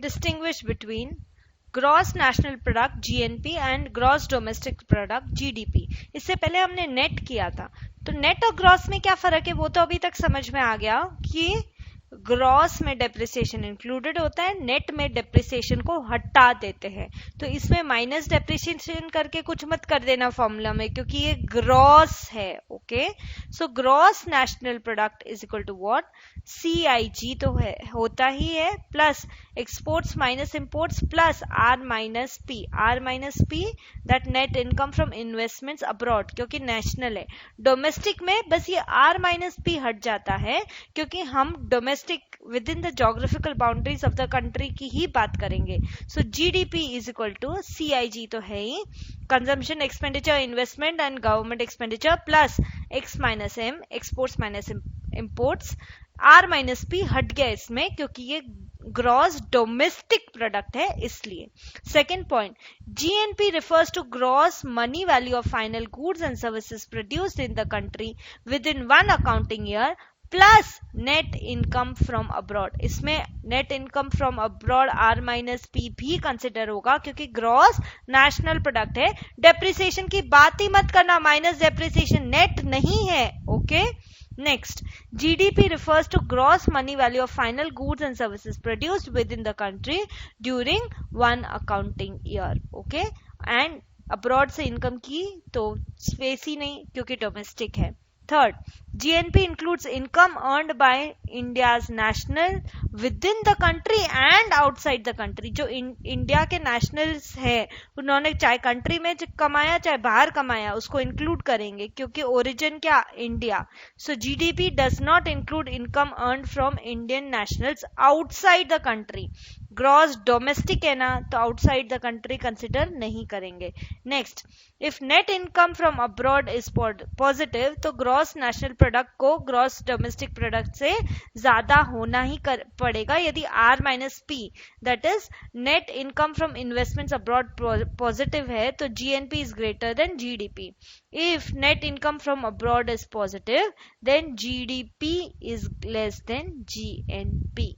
distinguish between gross national product GNP and gross domestic product GDP. इससे पहले हमने net किया था, तो नेट और ग्रॉस में क्या फर्क है वो तो अभी तक समझ में आ गया कि ग्रॉस में डेप्रिसिएशन इंक्लूडेड होता है, नेट में डेप्रिसिएशन को हटा देते हैं. तो इसमें माइनस डेप्रिसिएशन करके कुछ मत कर देना फॉर्मूला में, क्योंकि ये ग्रॉस है. Okay, so gross national product is equal to what, CIG तो है, होता ही है, plus exports minus imports plus R minus P that net income from investments abroad, क्योंकि नेशनल है. डोमेस्टिक में बस ये आर माइनस पी हट जाता है, क्योंकि हम domestic within the geographical boundaries of the country की ही बात करेंगे. So GDP is equal to CIG तो है ही, consumption expenditure investment and government expenditure plus X minus M exports minus imports, R minus P हट गया इसमें क्योंकि ये ग्रॉस डोमेस्टिक प्रोडक्ट है इसलिए. Second point, GNP refers to gross money value of final goods and services produced in the country within one accounting year plus net income from abroad. इसमें net income from abroad R minus P भी consider होगा क्योंकि gross national product है. Depreciation की बात ही मत करना, minus depreciation, net नहीं है. Okay, next, GDP refers to gross money value of final goods and services produced within the country during one accounting year. Okay, and abroad से income की तो स्पेस ही नहीं क्योंकि डोमेस्टिक है. Third, GNP includes income earned by India's national within the country and outside the country. जो India के nationals है उन्होंने चाहे कंट्री में कमाया चाहे बाहर कमाया उसको इंक्लूड करेंगे क्योंकि ओरिजिन क्या, India. So GDP does not include income earn from Indian nationals outside the country. Gross domestic है ना तो आउटसाइड द कंट्री कंसिडर नहीं करेंगे. Next, if net income from abroad is positive तो ग्रॉस नेशनल प्रोडक्ट को gross domestic product से ज्यादा होना ही पड़ेगा. यदि R minus P that is net income from investments abroad positive है तो GNP is greater than GDP. If net income from abroad is positive, then GDP is less than GNP.